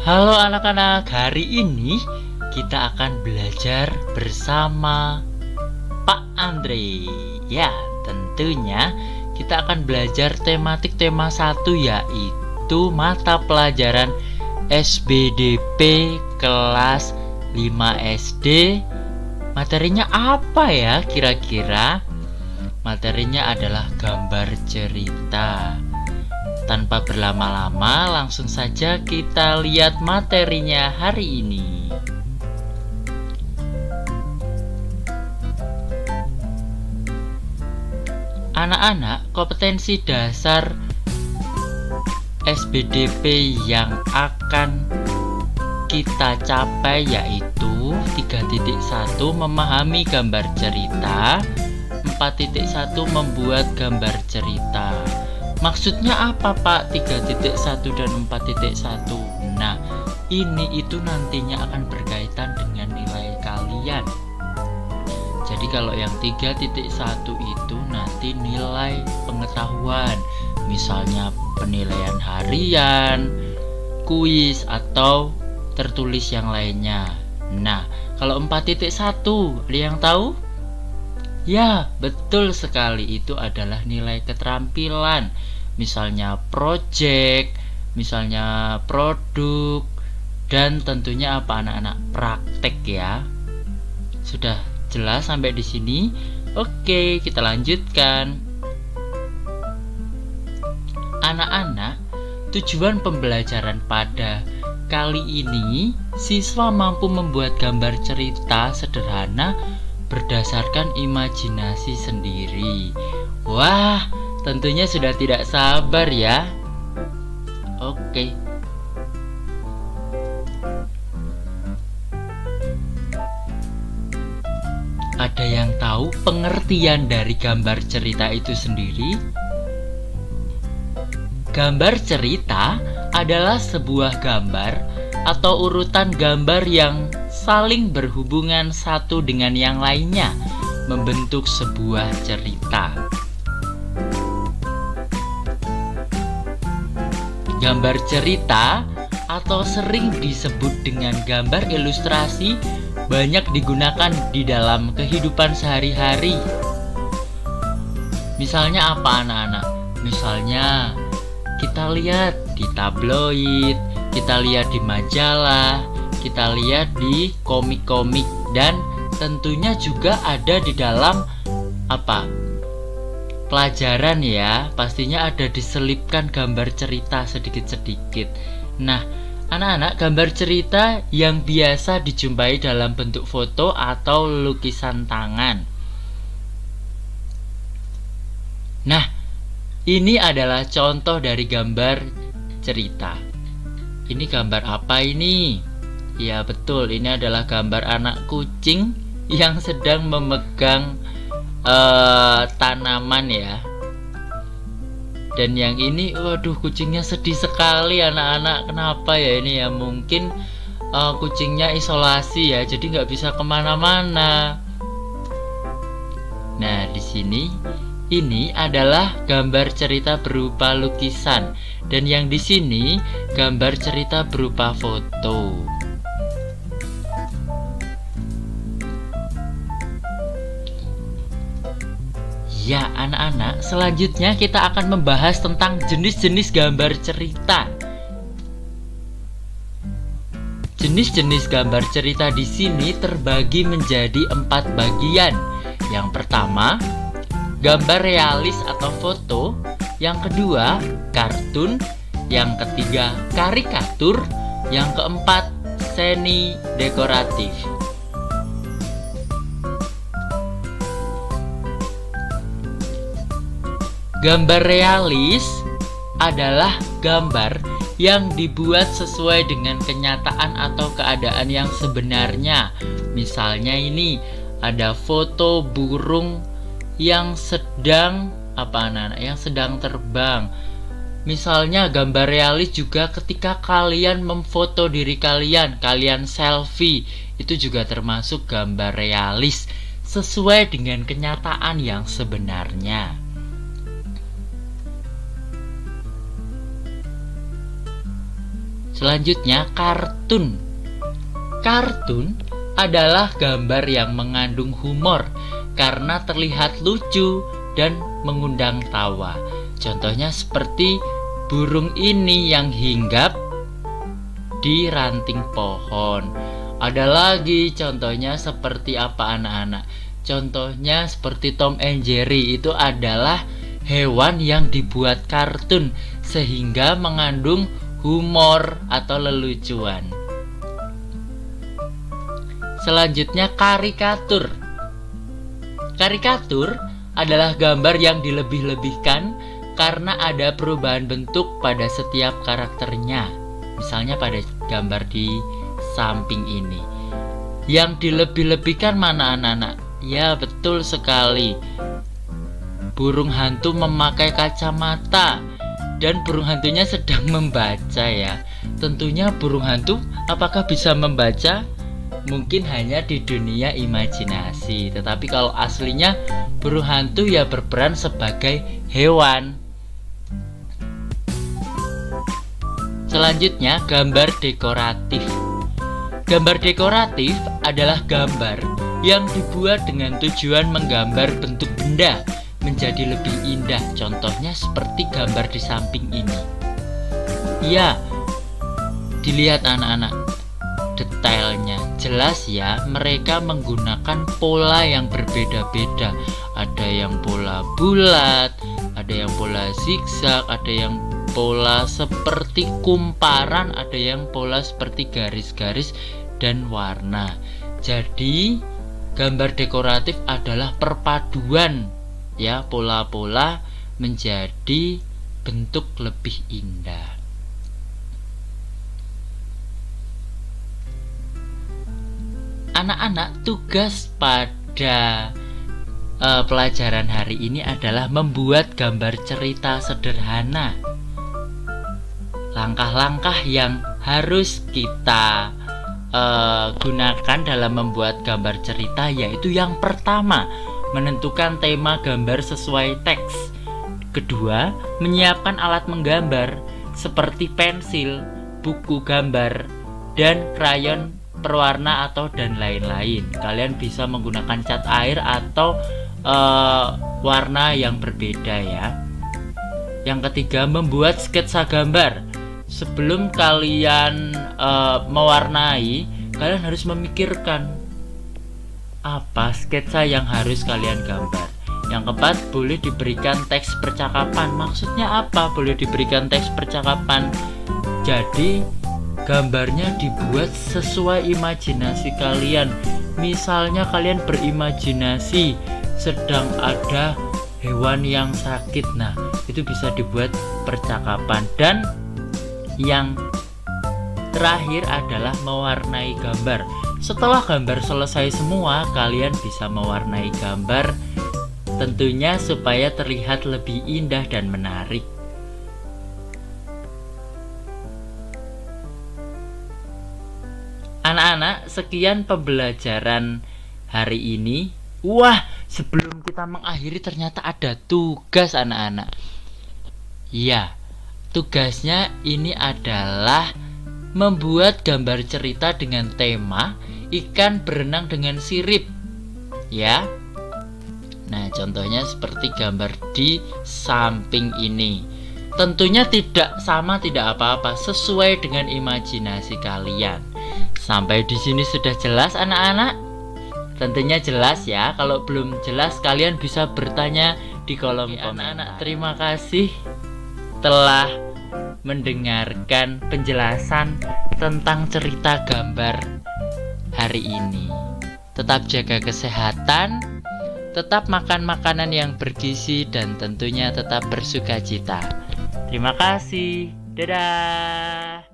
Halo anak-anak, hari ini kita akan belajar bersama Pak Andre. Ya, tentunya kita akan belajar tema 1 yaitu mata pelajaran SBDP kelas 5 SD. Materinya apa ya kira-kira? Materinya adalah gambar cerita. Tanpa berlama-lama, langsung saja kita lihat materinya hari ini. Anak-anak, kompetensi dasar SBDP yang akan kita capai yaitu 3.1 memahami gambar cerita, 4.1 membuat gambar cerita. Maksudnya apa Pak 3.1 dan 4.1? Nah, ini itu nantinya akan berkaitan dengan nilai kalian. Jadi kalau yang 3.1 itu nanti nilai pengetahuan, misalnya penilaian harian, kuis atau tertulis yang lainnya. Nah, kalau 4.1 ada yang tahu? Ya, betul sekali, itu adalah nilai keterampilan. Misalnya project, misalnya produk, dan tentunya apa anak-anak? Praktek ya. Sudah jelas sampai di sini? Oke, kita lanjutkan. Anak-anak, tujuan pembelajaran pada kali ini, siswa mampu membuat gambar cerita sederhana berdasarkan imajinasi sendiri. Wah, tentunya sudah tidak sabar ya. Oke. Ada yang tahu pengertian dari gambar cerita itu sendiri? Gambar cerita adalah sebuah gambar atau urutan gambar yang saling berhubungan satu dengan yang lainnya, membentuk sebuah cerita. Gambar cerita atau sering disebut dengan gambar ilustrasi banyak digunakan di dalam kehidupan sehari-hari. Misalnya apa anak-anak? Misalnya kita lihat di tabloid, kita lihat di majalah, kita lihat di komik-komik, dan tentunya juga ada di dalam apa? Pelajaran ya, pastinya ada diselipkan gambar cerita sedikit-sedikit. Nah, anak-anak, gambar cerita yang biasa dijumpai dalam bentuk foto atau lukisan tangan. Nah, ini adalah contoh dari gambar cerita. Ini gambar apa ini? Ya betul, ini adalah gambar anak kucing yang sedang memegang tanaman ya. Dan yang ini, waduh, kucingnya sedih sekali anak-anak. Kenapa ya ini ya? Mungkin kucingnya isolasi ya, jadi nggak bisa kemana-mana. Nah, di sini ini adalah gambar cerita berupa lukisan, dan yang di sini gambar cerita berupa foto. Ya anak-anak, selanjutnya kita akan membahas tentang jenis-jenis gambar cerita. Jenis-jenis gambar cerita di sini terbagi menjadi 4 bagian. Yang pertama, gambar realis atau foto. Yang kedua, kartun. Yang ketiga, karikatur. Yang keempat, seni dekoratif. Gambar realis adalah gambar yang dibuat sesuai dengan kenyataan atau keadaan yang sebenarnya. Misalnya ini ada foto burung yang sedang yang sedang terbang. Misalnya gambar realis juga ketika kalian memfoto diri kalian selfie, itu juga termasuk gambar realis sesuai dengan kenyataan yang sebenarnya. Selanjutnya, kartun. Kartun adalah gambar yang mengandung humor karena terlihat lucu dan mengundang tawa. Contohnya seperti burung ini yang hinggap di ranting pohon. Ada lagi contohnya seperti apa anak-anak? Contohnya seperti Tom and Jerry, itu adalah hewan yang dibuat kartun sehingga mengandung humor atau lelucuan. Selanjutnya, karikatur. Karikatur adalah gambar yang dilebih-lebihkan karena ada perubahan bentuk pada setiap karakternya. Misalnya pada gambar di samping ini. Yang dilebih-lebihkan mana anak-anak? Ya, betul sekali. Burung hantu memakai kacamata dan burung hantunya sedang membaca ya. Tentunya burung hantu apakah bisa membaca? Mungkin hanya di dunia imajinasi, tetapi kalau aslinya burung hantu ya berperan sebagai hewan. Selanjutnya, gambar dekoratif. Gambar dekoratif adalah gambar yang dibuat dengan tujuan menggambar bentuk benda menjadi lebih indah. Contohnya seperti gambar di samping ini. Ya, dilihat anak-anak, detailnya jelas ya. Mereka menggunakan pola yang berbeda-beda. Ada yang pola bulat, ada yang pola zigzag, ada yang pola seperti kumparan, ada yang pola seperti garis-garis dan warna. Jadi gambar dekoratif adalah perpaduan ya, pola-pola menjadi bentuk lebih indah. Anak-anak, tugas pada pelajaran hari ini adalah membuat gambar cerita sederhana. Langkah-langkah yang harus kita gunakan dalam membuat gambar cerita yaitu yang pertama, menentukan tema gambar sesuai teks. Kedua, menyiapkan alat menggambar seperti pensil, buku gambar, dan krayon berwarna atau dan lain-lain. Kalian bisa menggunakan cat air atau warna yang berbeda ya. Yang ketiga, membuat sketsa gambar. Sebelum kalian mewarnai, kalian harus memikirkan apa sketsa yang harus kalian gambar. Yang keempat, boleh diberikan teks percakapan. Maksudnya apa boleh diberikan teks percakapan? Jadi gambarnya dibuat sesuai imajinasi kalian. Misalnya kalian berimajinasi sedang ada hewan yang sakit. Nah, itu bisa dibuat percakapan. Dan yang terakhir adalah mewarnai gambar. Setelah gambar selesai semua, kalian bisa mewarnai gambar tentunya supaya terlihat lebih indah dan menarik. Anak-anak, sekian pembelajaran hari ini. Wah, sebelum kita mengakhiri ternyata ada tugas anak-anak. Ya, tugasnya ini adalah membuat gambar cerita dengan tema ikan berenang dengan sirip. Ya. Nah, contohnya seperti gambar di samping ini. Tentunya tidak sama, tidak apa-apa, sesuai dengan imajinasi kalian. Sampai di sini sudah jelas anak-anak? Tentunya jelas ya. Kalau belum jelas kalian bisa bertanya di kolom komentar. Anak-anak, terima kasih telah mendengarkan penjelasan tentang cerita gambar hari ini. Tetap jaga kesehatan, tetap makan makanan yang bergizi, dan tentunya tetap bersukacita. Terima kasih. Dadah.